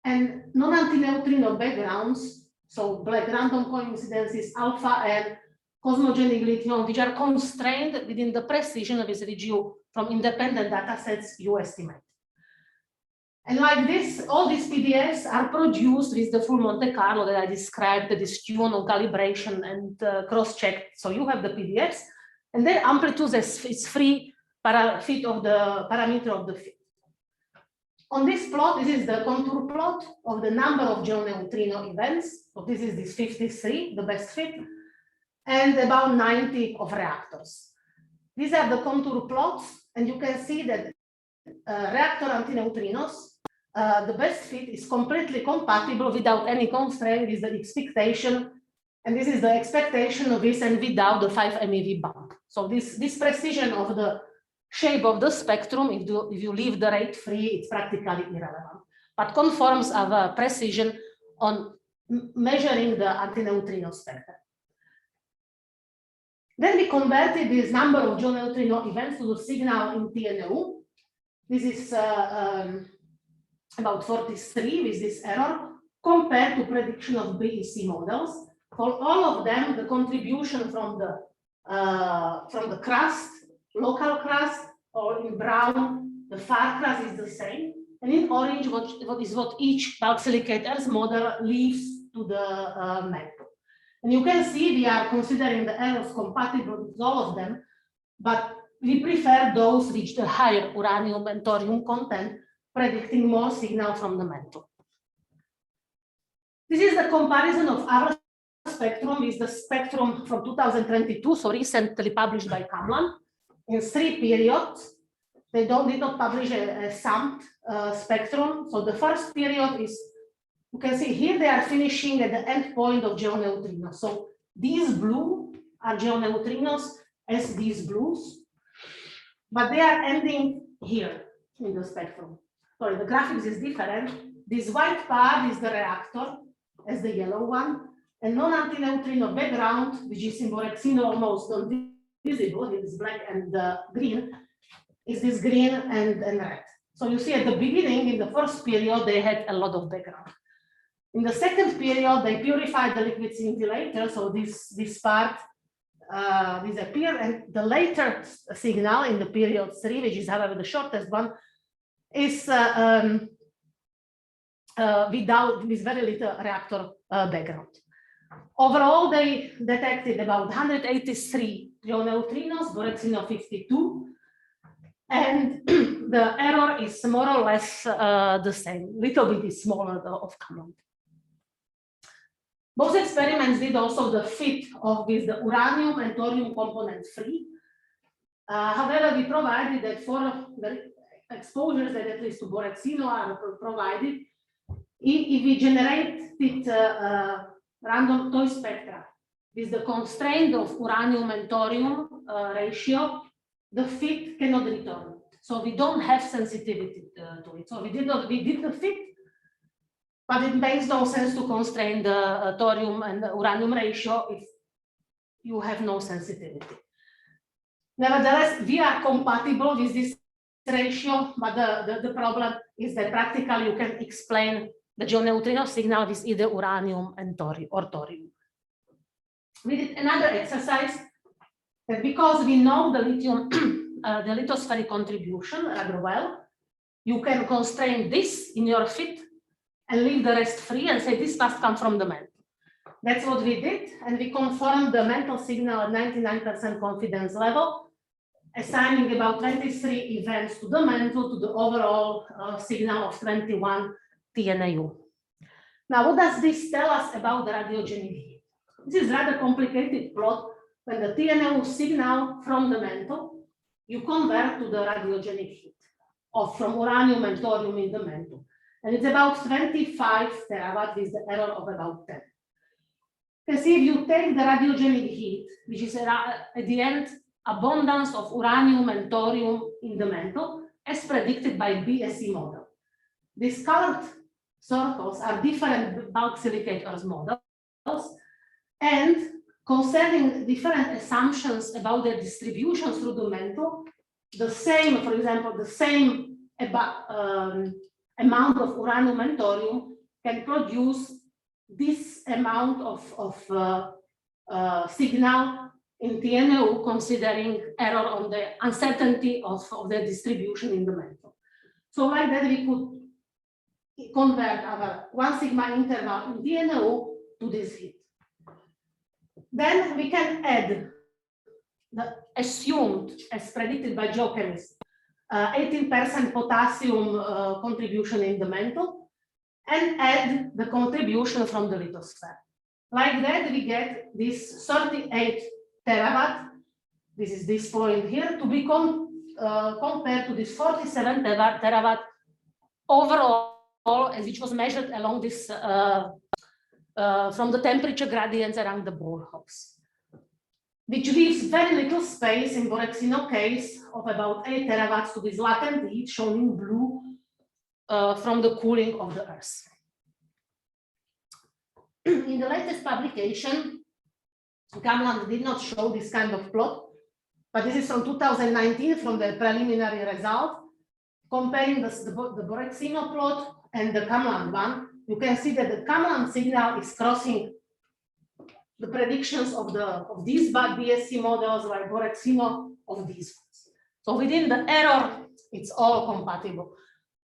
and non-antineutrino backgrounds, so black random coincidences, alpha and cosmogenic lithium, which are constrained within the precision with which you, from independent data sets, you estimate. And like this, all these PDFs are produced with the full Monte Carlo that I described, this tunnel calibration and cross-checked. So you have the PDFs, and their amplitude is free fit of the parameter of the fit. On this plot, this is the contour plot of the number of geoneutrino events. So this is this 53, the best fit, and about 90 of reactors. These are the contour plots, and you can see that reactor antineutrinos, the best fit is completely compatible without any constraint with the expectation, and this is the expectation of this and without the 5 MeV bump. So this precision of the shape of the spectrum, if you leave the rate free, it's practically irrelevant, but conforms of a precision on measuring the antineutrino spectrum. Then we converted this number of geoneutrino events to the signal in TNU. This is about 43 with this error compared to prediction of BEC models. For all of them, the contribution from the crust, local crust, or in brown, the far crust is the same. And in orange, what each bulk silicate Earth model leaves to the mantle. And you can see we are considering the errors compatible with all of them, but we prefer those with the higher uranium and thorium content, predicting more signal from the mantle. This is the comparison of our spectrum with the spectrum from 2022, so recently published by KamLAND, in 3 periods. They did not publish a summed spectrum. So the first period is You can see here they are finishing at the end point of geoneutrinos. So these blue are geoneutrinos as these blues, but they are ending here in the spectrum. Sorry, the graphics is different. This white part is the reactor as the yellow one, and non-antineutrino background, which is in Borexino almost not visible, it is black and green, is this green and red. So you see at the beginning, in the first period, they had a lot of background. In the second period, they purified the liquid scintillator, so this part disappeared, and the later signal in the period 3, which is however the shortest one, is with very little reactor background. Overall, they detected about 183 geoneutrinos, Borexino 52, and the error is more or less the same, little bit is smaller of KamLAND. Both experiments did also the fit with the uranium and thorium component free. However, we provided that for the exposures that at least to Borexino are provided, if we generated random toy spectra with the constraint of uranium and thorium ratio, the fit cannot return. So we don't have sensitivity to it. So we did the fit, but it makes no sense to constrain the thorium and the uranium ratio if you have no sensitivity. Nevertheless, we are compatible with this ratio, but the problem is that practically you can explain the geoneutrino signal with either uranium and thorium. We did another exercise that because we know the lithium, the lithospheric contribution rather well, you can constrain this in your fit and leave the rest free and say this must come from the mantle. That's what we did, and we confirmed the mantle signal at 99% confidence level, assigning about 23 events to the mantle to the overall signal of 21 TNAU. Now, what does this tell us about the radiogenic heat? This is rather complicated plot. When the TNAU signal from the mantle, you convert to the radiogenic heat from uranium and thorium in the mantle. And it's about 25 terawatt with the error of about 10. You can see if you take the radiogenic heat, which is at the end abundance of uranium and thorium in the mantle, as predicted by BSE model. These colored circles are different bulk silicate earth models, and concerning different assumptions about their distribution through the mantle, the same, for example, the same amount of uranium and thorium can produce this amount of signal in TNAU, considering error on the uncertainty of their distribution in the mantle. So like that, we could convert our 1 sigma interval in TNAU to this heat. Then we can add the assumed, as predicted by geochemists, 18% potassium contribution in the mantle, and add the contribution from the lithosphere. Like that, we get this 38 terawatt. This is this point here to be compared to this 47 terawatt overall, which was measured along this from the temperature gradients around the boreholes, which leaves very little space in Borexino case of about 8 terawatts to this latent heat shown in blue from the cooling of the Earth. In the latest publication, KamLAND did not show this kind of plot, but this is from 2019 from the preliminary result. Comparing the Borexino plot and the KamLAND one, you can see that the KamLAND signal is crossing the predictions of these BSE models, like Borexino of these ones. So within the error, it's all compatible.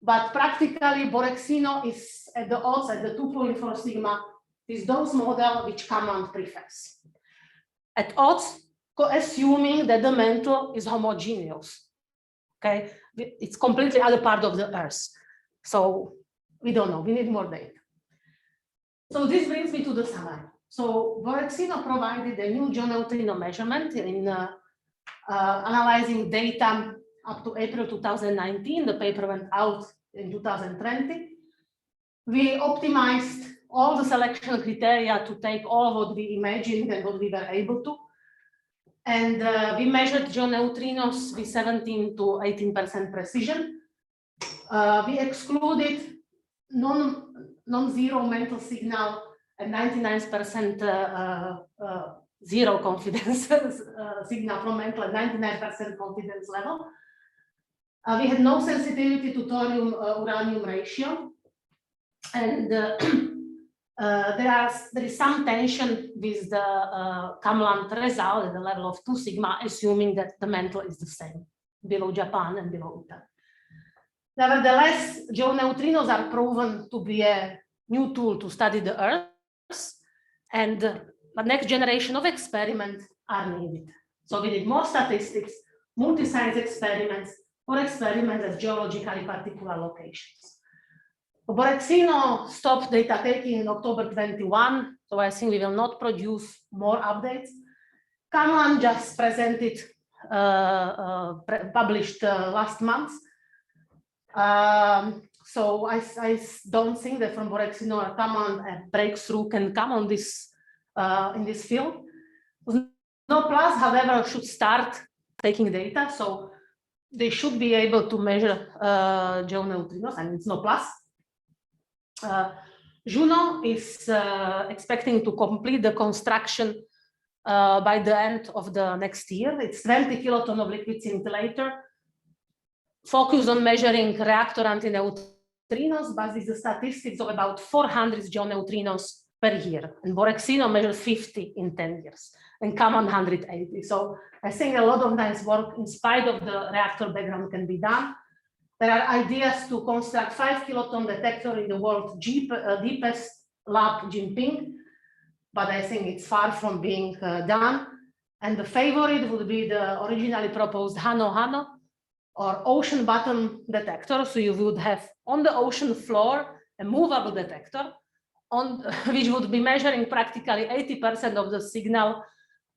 But practically, Borexino is at the odds at the 2.4 sigma with those models which KamLAND prefers. At odds, assuming that the mantle is homogeneous. Okay, it's completely other part of the Earth. So we don't know, we need more data. So this brings me to the summary. So Borexino provided a new geoneutrino measurement in analyzing data up to April 2019. The paper went out in 2020. We optimized all the selection criteria to take all what we imagined and what we were able to. And we measured geoneutrinos with 17 to 18% precision. We excluded non-zero mantle signal and 99% zero confidence signal from mantle at 99% confidence level. We had no sensitivity to thorium-uranium ratio. And there is some tension with the KamLAND result at the level of 2 sigma, assuming that the mantle is the same below Japan and below Italy. Nevertheless, geoneutrinos are proven to be a new tool to study the Earth, and the next generation of experiments are needed. So we did more statistics, multi-science experiments, or experiments at geologically particular locations. Borexino stopped data taking in October 21, so I think we will not produce more updates. KamLAND just presented, published last month. So I don't think that from Borexino or KamLAND a breakthrough can come on this in this field. NO+, however, should start taking data, so they should be able to measure geoneutrinos, and it's NO+. Juno is expecting to complete the construction by the end of the next year. It's 20 kiloton of liquid scintillator, focus on measuring reactor antineutrinos, but this is the statistics of about 400 geoneutrinos per year. And Borexino measures 50 in 10 years, and KamLAND 180. So I think a lot of nice work in spite of the reactor background can be done. There are ideas to construct 5 kiloton detector in the world's deepest lab, Jinping, but I think it's far from being done. And the favorite would be the originally proposed Hano or ocean bottom detector. So you would have on the ocean floor a movable detector on which would be measuring practically 80% of the signal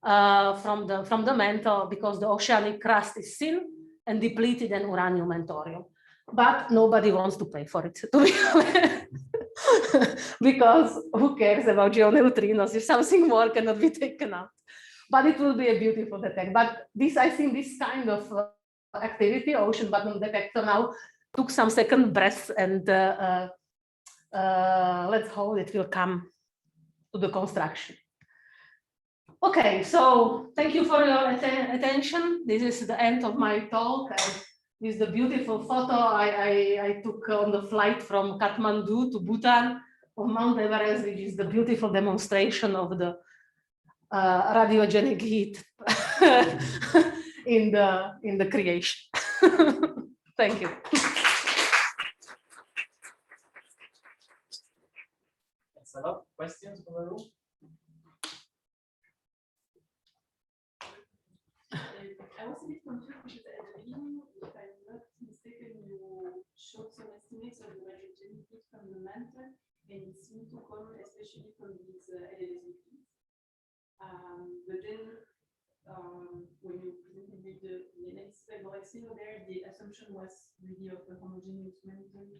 from the mantle, because the oceanic crust is thin and depleted in uranium and thorium. But nobody wants to pay for it, to be honest. Because who cares about geoneutrinos if something more cannot be taken out? But it will be a beautiful detector. But this, I think, this kind of activity, ocean bottom detector, now took some second breath, and let's hope it will come to the construction. Okay, so thank you for your attention. This is the end of my talk. This is the beautiful photo I took on the flight from Kathmandu to Bhutan on Mount Everest, which is the beautiful demonstration of the radiogenic heat in the creation. Thank you. Thanks a lot. Questions from the room? I was a bit confused because at the beginning, if I'm not mistaken, you showed some estimates of the radiogenic heat from the mantle, and it seemed to come especially from these LLSVPs. But then when you presented the analysis by Borexino there, the assumption was really of a homogeneous mantle.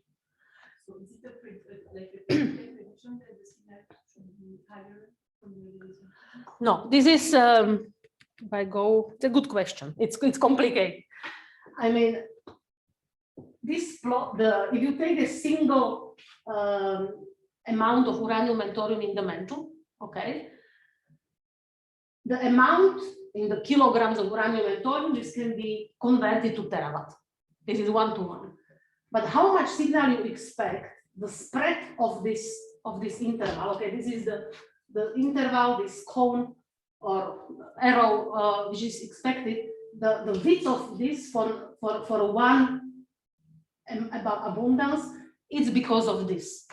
So is it like a prediction that the signal should be higher from the LLSVPs? No, this is it's a good question. It's complicated. I mean, this plot, if you take a single amount of uranium and thorium in the mantle, okay, the amount in the kilograms of uranium and thorium, this can be converted to terawatt. This is 1-to-1. But how much signal you expect, the spread of this interval? Okay, this is the interval, this cone or arrow, which is expected. The width of this for one about abundance is because of this.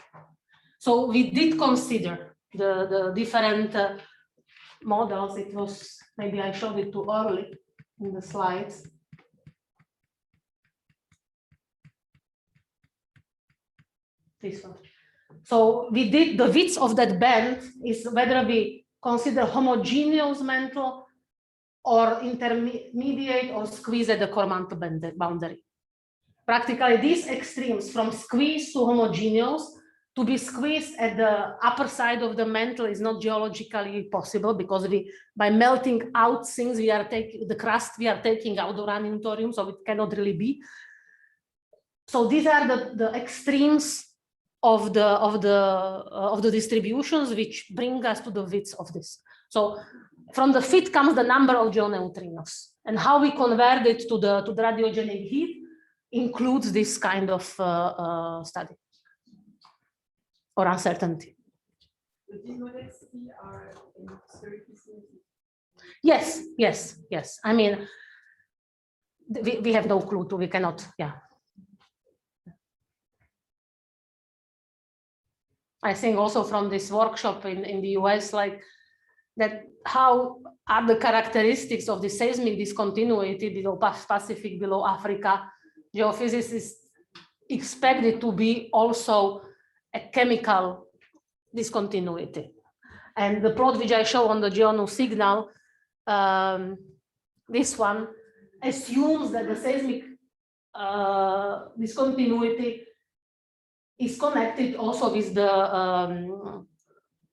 So we did consider the different models. It was, maybe I showed it too early in the slides. This one. So we did the width of that band is whether we consider homogeneous mantle or intermediate or squeeze at the core mantle boundary. Practically these extremes from squeeze to homogeneous to be squeezed at the upper side of the mantle is not geologically possible, because by melting out things, we are taking the crust, we are taking out uranium thorium, so it cannot really be. So these are the extremes of the distributions which bring us to the width of this. So from the fit comes the number of geoneutrinos, and how we convert it to the radiogenic heat includes this kind of study or uncertainty. But these models are historically significant. Yes, yes, yes. I mean, we have no clue to, we cannot, yeah. I think also from this workshop in the US, like that, how are the characteristics of the seismic discontinuity below Pacific, below Africa? Geophysicists expect it to be also a chemical discontinuity. And the plot which I show on the GeoNu signal, this one assumes that the seismic discontinuity is connected also with the,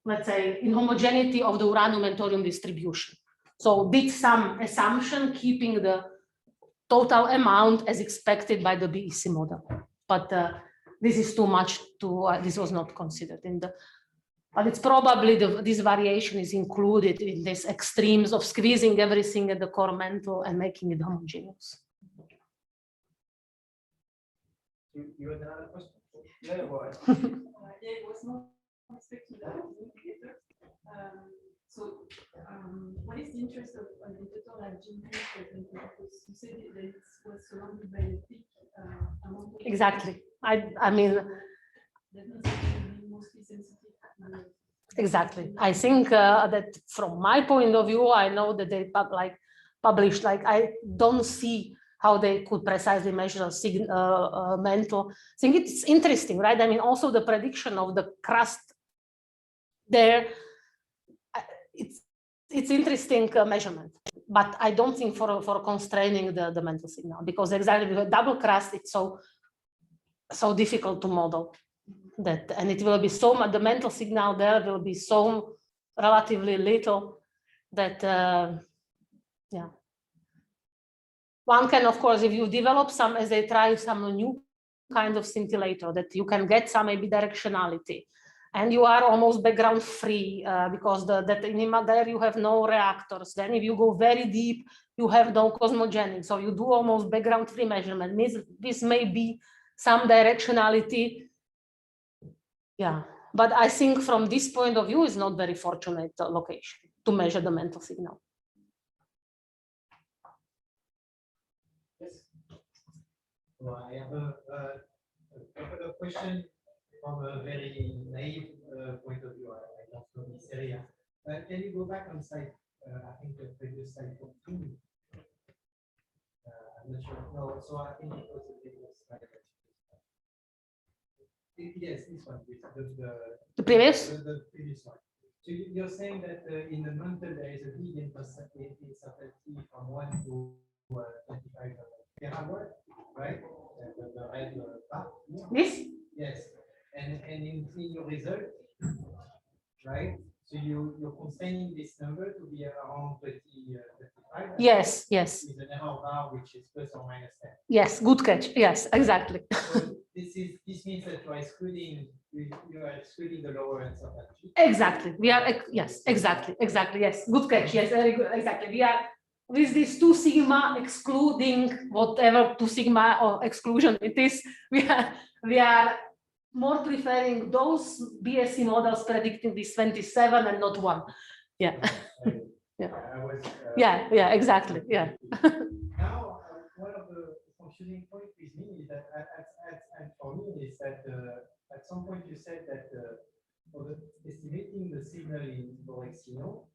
let's say, inhomogeneity of the uranium and thorium distribution. So did some assumption keeping the total amount as expected by the BEC model. But this is too much to, this was not considered in the, but it's probably this variation is included in these extremes of squeezing everything at the core mantle and making it homogeneous. You had another question? Yeah, go ahead. Yeah, it was not expected that later. What is the interest of an indicator like Geoneutrinos? Because you said that it was surrounded by a big amount of. Exactly. I mean. That means it will be mostly sensitive. Exactly. I think that from my point of view, I know that they published, like, I don't see how they could precisely measure mantle. I think it's interesting, right? I mean, also the prediction of the crust there, it's interesting measurement, but I don't think for constraining the mantle signal, because exactly with double crust, it's so difficult to model that, and it will be so much, the mantle signal there will be so relatively little that, yeah. One can, of course, if you develop some, as they try some new kind of scintillator, that you can get some maybe directionality, and you are almost background free because that in there you have no reactors. Then if you go very deep, you have no cosmogenic, so you do almost background free measurement. This may be some directionality, yeah. But I think from this point of view, it's not very fortunate location to measure the mantle signal. Well, I have a question from a very naive point of view. I don't know this area. Can you go back on slide, I think the previous slide 14? I'm not sure. No, so I think it was the previous slide. Yes, this one. The previous? The previous one. So you're saying that in the mantle there is a big uncertainty from 1 to 25 terawatt, right? The red part. This? Yes. And in your result, right? So you're constraining this number to be around 35. Yes, yes. With an error bar which is plus or minus 10. Yes, good catch. Yes, exactly. So this means that you are excluding the lower uncertainty. Exactly. We are, yes, exactly, yes. Good catch. Yes, very good. Exactly. We are with this 2 sigma excluding whatever 2 sigma or exclusion it is. We are more preferring those BSc models predicting this 27 and not 1. Yeah. Yeah. Yeah. Exactly. Yeah. Now, one of the functioning points with me is that, and for me, is that at some point you said that for estimating the signal in Borexino,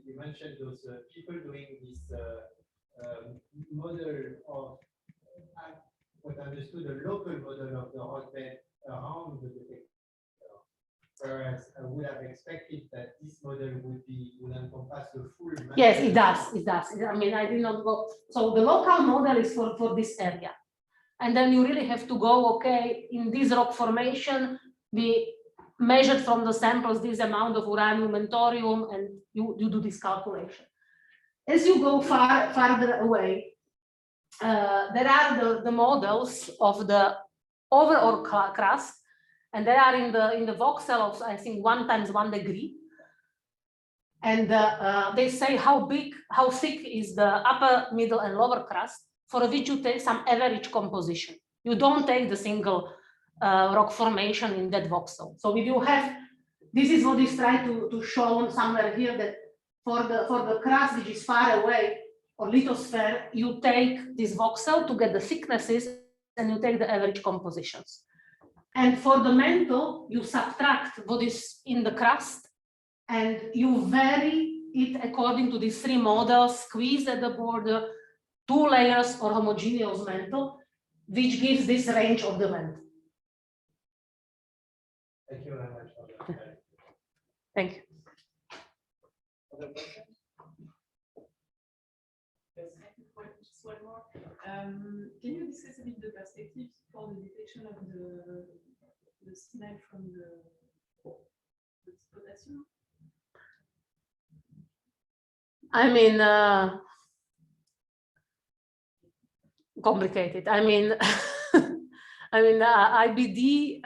you mentioned those people doing this model of what I understood, a local model of the rockbed around the detector. Whereas I would have expected that this model would encompass the full. Yes, it does. It does. I mean, I did not go. So the local model is for this area. And then you really have to go, okay, in this rock formation, we measured from the samples this amount of uranium and thorium, and you do this calculation. As you go farther away, there are the models of the overall crust, and they are in the voxel of, I think, 1 × 1 degree. And they say how thick is the upper, middle, and lower crust, for which you take some average composition. You don't take the single rock formation in that voxel. So if you have, this is what is tried to show somewhere here, that for the crust which is far away, or lithosphere, you take this voxel to get the thicknesses, and you take the average compositions. And for the mantle, you subtract what is in the crust, and you vary it according to these 3 models: squeeze at the border, 2 layers, or homogeneous mantle, which gives this range of the mantle. Thank you very much. Thank you. Other questions? Yes. Just one more. Can you discuss a bit the perspectives for the detection of the smell from the potassium? I mean, complicated. I mean, IBD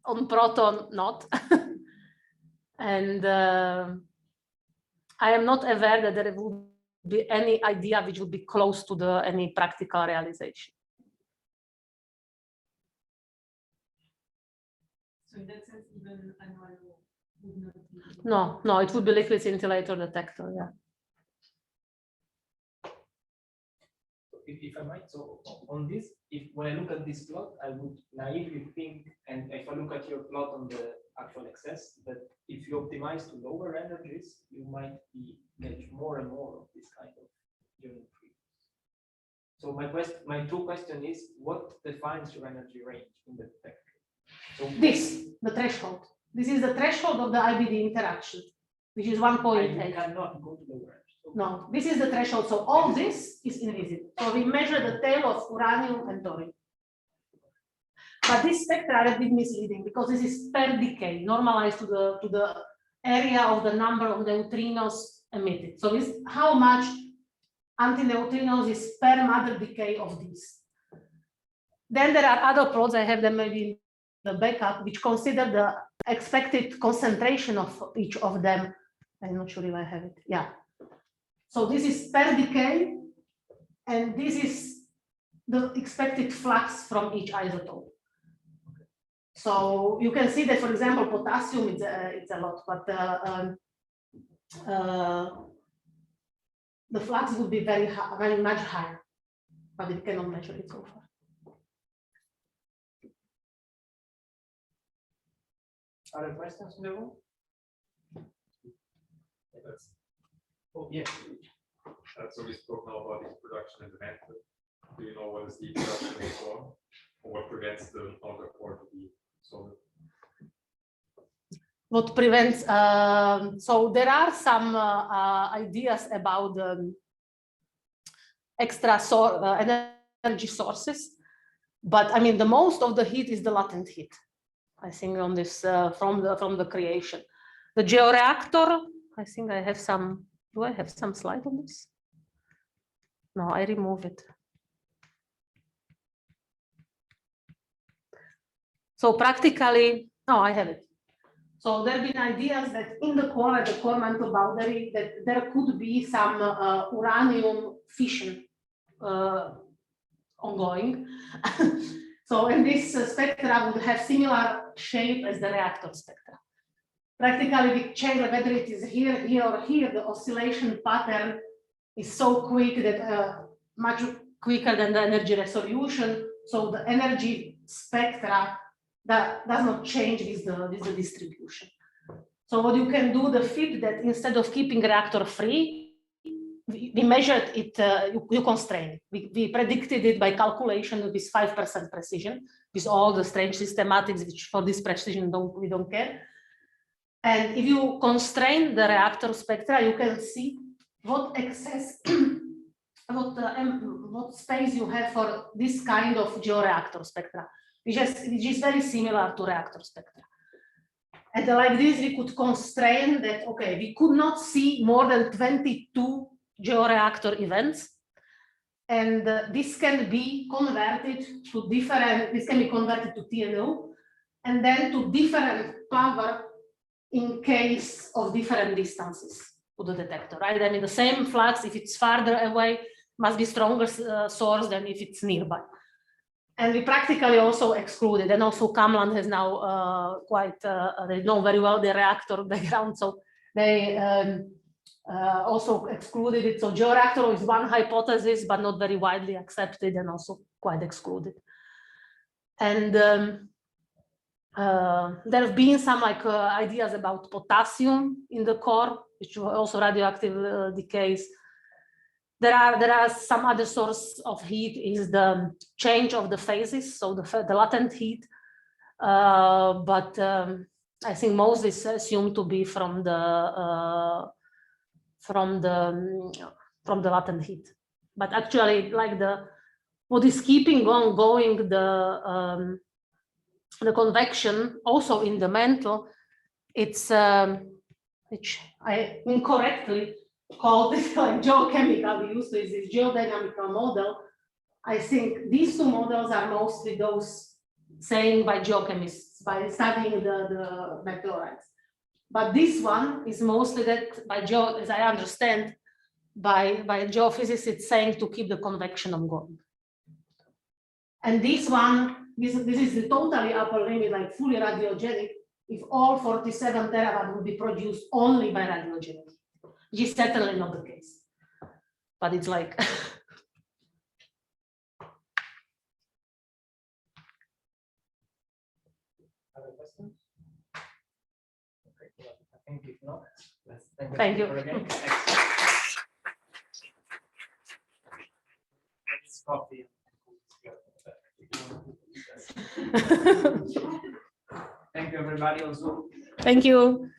on proton, not. And I am not aware that there will be any idea which would be close to any practical realization. So in that sense, even annual would not be. No, it would be liquid scintillator detector, yeah. If I might, so on this, when I look at this plot, I would naively think, and if I look at your plot on the actual excess, that if you optimize to lower energies, you might get more and more of this kind of geoneutrinos. So my true question is, what defines your energy range in the detector? So The threshold. This is the threshold of the IBD interaction, which is 1.8. You cannot go to lower energy. No, this is the threshold. So all this is invisible. So we measure the tail of uranium and thorium. But this spectra are a bit misleading because this is per decay, normalized to the area of the number of neutrinos emitted. So this how much antineutrinos is per mother decay of these. Then there are other plots, I have them maybe in the backup, which consider the expected concentration of each of them. I'm not sure if I have it. Yeah. So this is per decay, and this is the expected flux from each isotope. So you can see that, for example, potassium it's a lot, but the flux would be very much higher, but we cannot measure it so far. Other questions in the room? Oh, yes. So we spoke now about this production in the mantle. Do you know what is the production in the core, or what prevents the outer core to be solid? What prevents? So there are some ideas about extra energy sources, but I mean the most of the heat is the latent heat. I think on this from the creation, the georeactor. I think I have some. Do I have some slide on this? No, I remove it. So practically, no, I have it. So there have been ideas that in the core, at the core mantle boundary, that there could be some uranium fission ongoing. So, and this spectra would have similar shape as the reactor spectra. Practically, we change whether it is here, here, or here. The oscillation pattern is so quick that much quicker than the energy resolution. So the energy spectra that does not change with the distribution. So what you can do, the fit that instead of keeping reactor free, we measured it, you constrain it. We predicted it by calculation with 5% precision, with all the strange systematics, which for this precision we don't care. And if you constrain the reactor spectra, you can see what excess, what space you have for this kind of georeactor spectra. which is very similar to reactor spectra. And like this, we could constrain that, okay, we could not see more than 22 georeactor events. And this can be converted to different, this can be converted to TNO, and then to different power in case of different distances to the detector, right? I mean, the same flux, if it's farther away, must be stronger source than if it's nearby. And we practically also excluded, and also KamLAND has now they know very well the reactor background, so they also excluded it. So georeactor is one hypothesis, but not very widely accepted and also quite excluded. And there have been some ideas about potassium in the core, which were also radioactive decays. There are some other source of heat is the change of the phases, so the latent heat. But I think most is assumed to be from the latent heat. But actually, like what is keeping on going the convection also in the mantle, it's which I incorrectly called this like geochemical. We used to use this geodynamical model. I think these two models are mostly those saying by geochemists by studying the meteorites. But this one is mostly that by as I understand, by geophysicists, it's saying to keep the convection ongoing. And this one, this is the totally upper limit, like fully radiogenic, if all 47 terawatt would be produced only by radiogenic, which is certainly not the case. But it's like Other questions? Okay, well, I think if not, let's thank you. Again. It's coffee. Thank you, everybody. Also. Thank you.